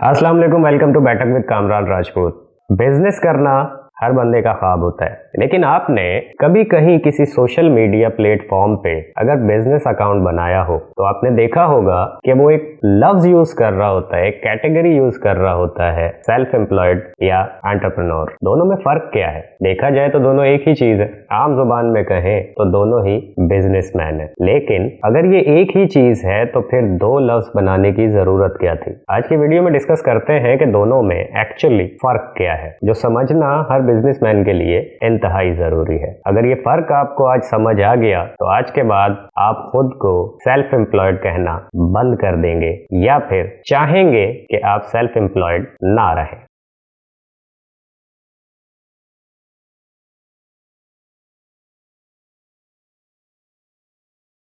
अस्सलाम वालेकुम, welcome to बैठक विद कामरान राजपूत। बिजनेस करना हर बंदे का ख्वाब होता है, लेकिन आपने कभी कहीं किसी सोशल मीडिया प्लेटफॉर्म पे अगर बिजनेस अकाउंट बनाया हो तो आपने देखा होगा कि वो एक लफ्ज यूज कर रहा होता है, एक कैटेगरी यूज कर रहा होता है, सेल्फ एम्प्लॉयड या एंटरप्रेन्योर। दोनों में फर्क क्या है? देखा जाए तो दोनों एक ही चीज है, आम जुबान में कहें तो दोनों ही बिजनेसमैन है। लेकिन अगर ये एक ही चीज है तो फिर दो लफ्ज बनाने की जरूरत क्या थी? आज की वीडियो में डिस्कस करते हैं कि दोनों में एक्चुअली फर्क क्या है, जो समझना हर बिजनेसमैन के लिए इंतहाई जरूरी है। अगर ये फर्क आपको आज समझ आ गया तो आज के बाद आप खुद को सेल्फ एम्प्लॉयड कहना बंद कर देंगे या फिर चाहेंगे कि आप सेल्फ एम्प्लॉयड ना रहें।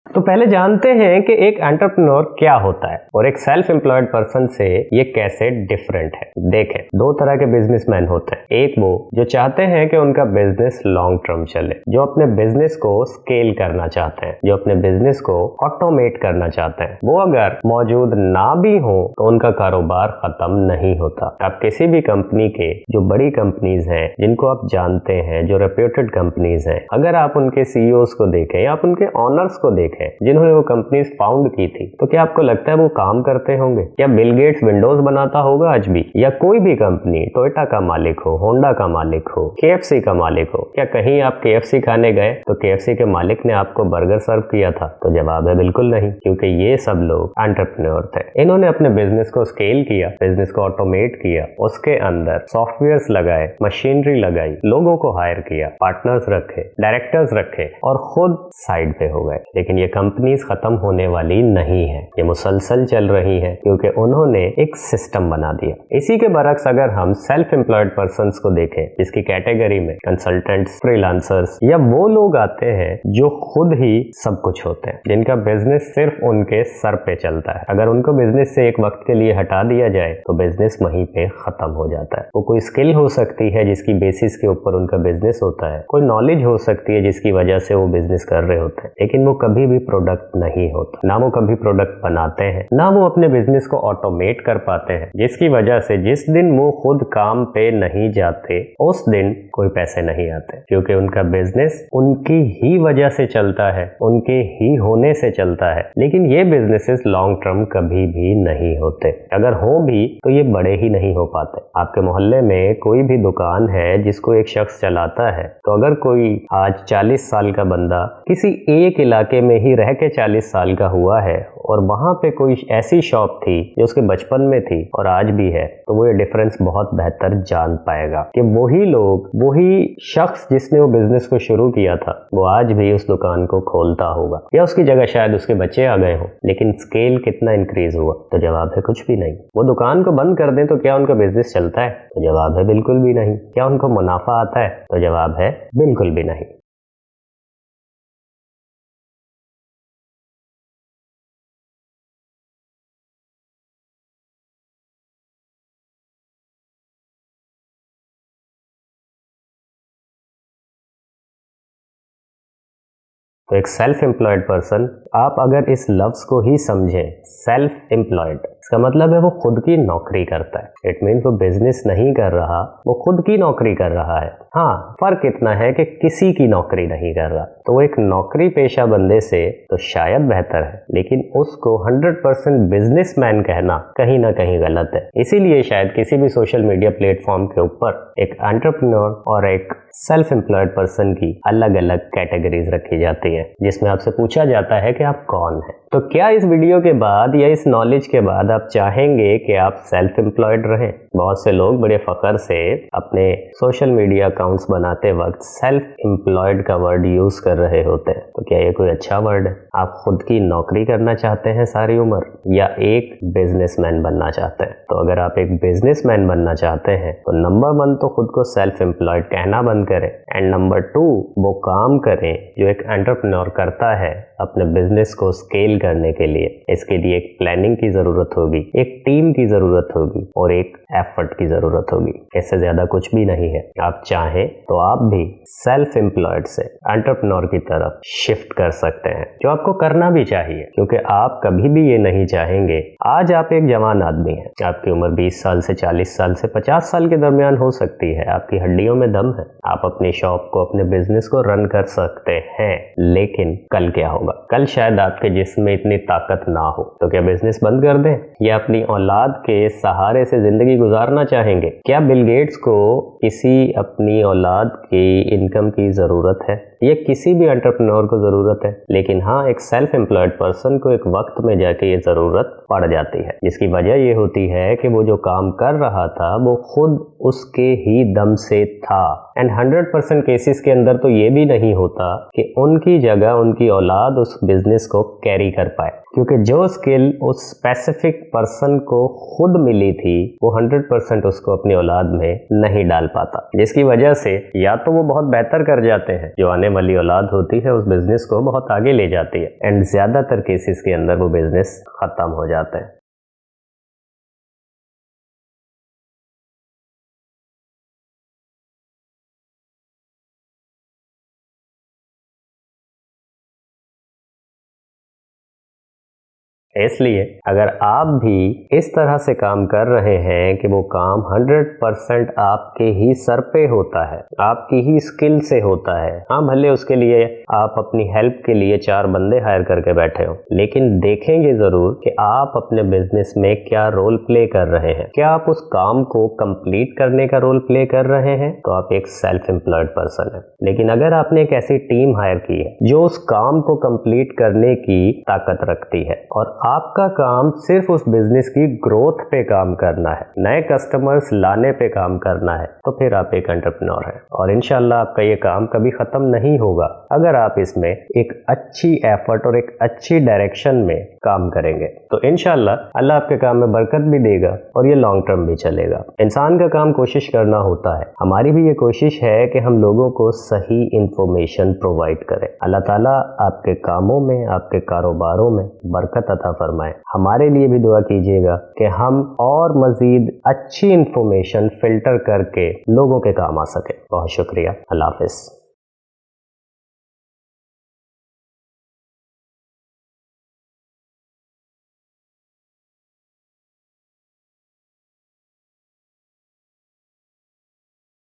तो पहले जानते हैं कि एक एंटरप्रेन्योर क्या होता है और एक सेल्फ एम्प्लॉयड पर्सन से ये कैसे डिफरेंट है। देखें, दो तरह के बिजनेसमैन होते हैं। एक वो जो चाहते हैं कि उनका बिजनेस लॉन्ग टर्म चले, जो अपने बिजनेस को स्केल करना चाहते हैं, जो अपने बिजनेस को ऑटोमेट करना चाहते हैं। वो अगर मौजूद ना भी हो तो उनका कारोबार खत्म नहीं होता। आप किसी भी कंपनी के, जो बड़ी कंपनीज हैं जिनको आप जानते हैं, जो रेप्यूटेड कंपनीज हैं, अगर आप उनके सीईओज को देखें या आप उनके ऑनर्स को देखें जिन्होंने वो कंपनीज फाउंड की थी, तो क्या आपको लगता है वो काम करते होंगे? क्या बिल गेट्स विंडोज बनाता होगा आज भी? या कोई भी कंपनी, टोयोटा का मालिक हो, होंडा का मालिक हो, केएफसी का मालिक हो, क्या कहीं आप केएफसी खाने गए तो केएफसी के मालिक ने आपको बर्गर सर्व किया था? तो जवाब है बिल्कुल नहीं, क्योंकि ये सब लोग एंटरप्रेन्योर थे। इन्होंने अपने बिजनेस को स्केल किया, बिजनेस को ऑटोमेट किया, उसके अंदर सॉफ्टवेयर लगाए, मशीनरी लगाई, लोगों को हायर किया, पार्टनर्स रखे, डायरेक्टर्स रखे और खुद साइड पे हो गए। लेकिन ये कंपनीज खत्म होने वाली नहीं है, ये मुसलसल चल रही है क्योंकि उन्होंने एक सिस्टम बना दिया। इसी के बरक्स अगर हम सेल्फ एम्प्लॉयड पर्संस को देखें, जिसकी कैटेगरी में कंसल्टेंट्स, फ्रीलांसर्स या वो लोग आते हैं जो खुद ही सब कुछ होते हैं, जिनका बिजनेस सिर्फ उनके सर पे चलता है। अगर उनको बिजनेस से एक वक्त के लिए हटा दिया जाए तो बिजनेस वहीं पे खत्म हो जाता है। वो कोई स्किल हो सकती है जिसकी बेसिस के ऊपर उनका बिजनेस होता है, कोई नॉलेज हो सकती है जिसकी वजह से वो बिजनेस कर रहे होते हैं, लेकिन वो कभी भी प्रोडक्ट नहीं होता। ना वो कभी प्रोडक्ट बनाते हैं, ना वो अपने बिजनेस को ऑटोमेट कर पाते हैं, जिसकी वजह से जिस दिन वो खुद काम पे नहीं जाते उस दिन कोई पैसे नहीं आते, क्योंकि उनका बिजनेस उनकी ही वजह से चलता है, उनके ही होने से चलता है। लेकिन ये बिजनेसेस लॉन्ग टर्म कभी भी नहीं होते। अगर हो भी तो ये बड़े ही नहीं हो पाते। आपके मोहल्ले में कोई भी दुकान है जिसको एक शख्स चलाता है, तो अगर कोई आज 40 साल का बंदा किसी एक इलाके में ही रह के 40 साल का हुआ है और वहां पे कोई ऐसी शॉप थी जो उसके बचपन में थी और आज भी है, तो वो ये डिफरेंस बहुत बेहतर जान पाएगा कि वही लोग, वही शख्स जिसने वो बिजनेस को शुरू किया था, वो आज भी उस दुकान को खोलता होगा या उसकी जगह शायद उसके बच्चे आ गए हो, लेकिन स्केल कितना इंक्रीज हुआ? तो जवाब है कुछ भी नहीं। वो दुकान को बंद कर दें तो क्या उनका बिजनेस चलता है? तो जवाब है बिल्कुल भी नहीं। क्या उनको मुनाफा आता है? तो जवाब है बिल्कुल भी नहीं। तो एक सेल्फ एम्प्लॉयड पर्सन, आप अगर इस लफ्ज को ही समझें, सेल्फ एम्प्लॉयड, इसका मतलब है वो खुद की नौकरी करता है। इट मीन्स वो बिजनेस नहीं कर रहा, वो खुद की नौकरी कर रहा है। हाँ, फर्क इतना है कि किसी की नौकरी नहीं कर रहा। तो वो एक नौकरी पेशा बंदे से तो शायद बेहतर है, लेकिन उसको 100% बिजनेसमैन कहना कहीं ना कहीं गलत है। इसीलिए शायद किसी भी सोशल मीडिया प्लेटफॉर्म के ऊपर एक एंटरप्रेन्योर और एक सेल्फ एम्प्लॉयड पर्सन की अलग अलग कैटेगरीज रखी जाती है, जिसमें आपसे पूछा जाता है कि आप कौन हैं। तो क्या इस वीडियो के बाद या इस नॉलेज के बाद आप चाहेंगे कि आप सेल्फ एम्प्लॉयड रहें? बहुत से लोग बड़े फख्र से अपने सोशल मीडिया अकाउंट्स बनाते वक्त सेल्फ एम्प्लॉयड का वर्ड यूज कर रहे होते हैं। तो क्या ये कोई अच्छा वर्ड है? आप खुद की नौकरी करना चाहते हैं सारी उम्र, या एक बिजनेसमैन बनना चाहते हैं? तो अगर आप एक बिजनेसमैन बनना चाहते हैं तो नंबर 1 तो खुद को सेल्फ एम्प्लॉयड कहना बंद करें, एंड नंबर 2 वो काम करें जो एक एंटरप्रेन्योर करता है अपने बिजनेस को स्केल करने के लिए इसके लिए एक प्लानिंग की जरूरत होगी, एक टीम की जरूरत होगी और एक एफर्ट की जरूरत होगी। इससे ज्यादा कुछ भी नहीं है। आप चाहें तो आप भी सेल्फ एम्प्लॉयड से एंटरप्रेन्योर की तरफ शिफ्ट कर सकते हैं, जो आपको करना भी चाहिए, क्योंकि आप कभी भी ये नहीं चाहेंगे। आज आप एक जवान आदमी हैं, आपकी उम्र 20 साल से 40 साल से 50 साल के दरमियान हो सकती है, आपकी हड्डियों में दम है, आप अपनी शॉप को, अपने बिजनेस को रन कर सकते हैं। लेकिन कल क्या होगा? कल शायद आपके जिस्म में इतनी ताकत ना हो, तो क्या बिजनेस बंद कर दें या अपनी औलाद के सहारे से जिंदगी गुजारना चाहेंगे? क्या बिल गेट्स को किसी अपनी औलाद की इनकम की जरूरत है? ये किसी भी एंटरप्रेन्योर को जरूरत है, लेकिन हाँ, एक सेल्फ एम्प्लॉयड पर्सन को एक वक्त में जाके ये जरूरत पड़ जाती है, जिसकी वजह ये होती है कि वो जो काम कर रहा था वो खुद उसके ही दम से था। एंड 100% केसेस के अंदर तो ये भी नहीं होता कि उनकी जगह उनकी औलाद उस बिजनेस को कैरी कर पाए, क्योंकि जो स्किल उस स्पेसिफिक पर्सन को खुद मिली थी वो 100% उसको अपनी औलाद में नहीं डाल पाता, जिसकी वजह से या तो वो बहुत बेहतर कर जाते हैं, जो आने वाली औलाद होती है उस बिजनेस को बहुत आगे ले जाती है, एंड ज्यादातर केसेस के अंदर वो बिजनेस खत्म हो जाता है। इसलिए अगर आप भी इस तरह से काम कर रहे हैं कि वो काम 100% आपके ही सर पे होता है, आपकी ही स्किल से होता है, हाँ भले उसके लिए आप अपनी हेल्प के लिए 4 बंदे हायर करके बैठे हो, लेकिन देखेंगे जरूर कि आप अपने बिजनेस में क्या रोल प्ले कर रहे हैं। क्या आप उस काम को कंप्लीट करने का रोल प्ले कर रहे हैं? तो आप एक सेल्फ एम्प्लॉयड पर्सन है। लेकिन अगर आपने एक ऐसी टीम हायर की है जो उस काम को कंप्लीट करने की ताकत रखती है और आपका काम सिर्फ उस बिजनेस की ग्रोथ पे काम करना है, नए कस्टमर्स लाने पे काम करना है, तो फिर आप एक एंटरप्रेन्योर हैं और इंशाल्लाह आपका ये काम कभी खत्म नहीं होगा अगर आप इसमें एक अच्छी एफर्ट और एक अच्छी डायरेक्शन में काम करेंगे। तो इंशाल्लाह अल्लाह आपके काम में बरकत भी देगा और ये लॉन्ग टर्म भी चलेगा। इंसान का काम कोशिश करना होता है, हमारी भी ये कोशिश है कि हम लोगों को सही इंफॉर्मेशन प्रोवाइड करें। अल्लाह ताला आपके कामों में, आपके कारोबारों में बरकत अता फरमाए। हमारे लिए भी दुआ कीजिएगा कि हम और मजीद अच्छी इंफॉर्मेशन फिल्टर करके लोगों के काम आ सके। बहुत शुक्रिया। अल्लाह हाफिज।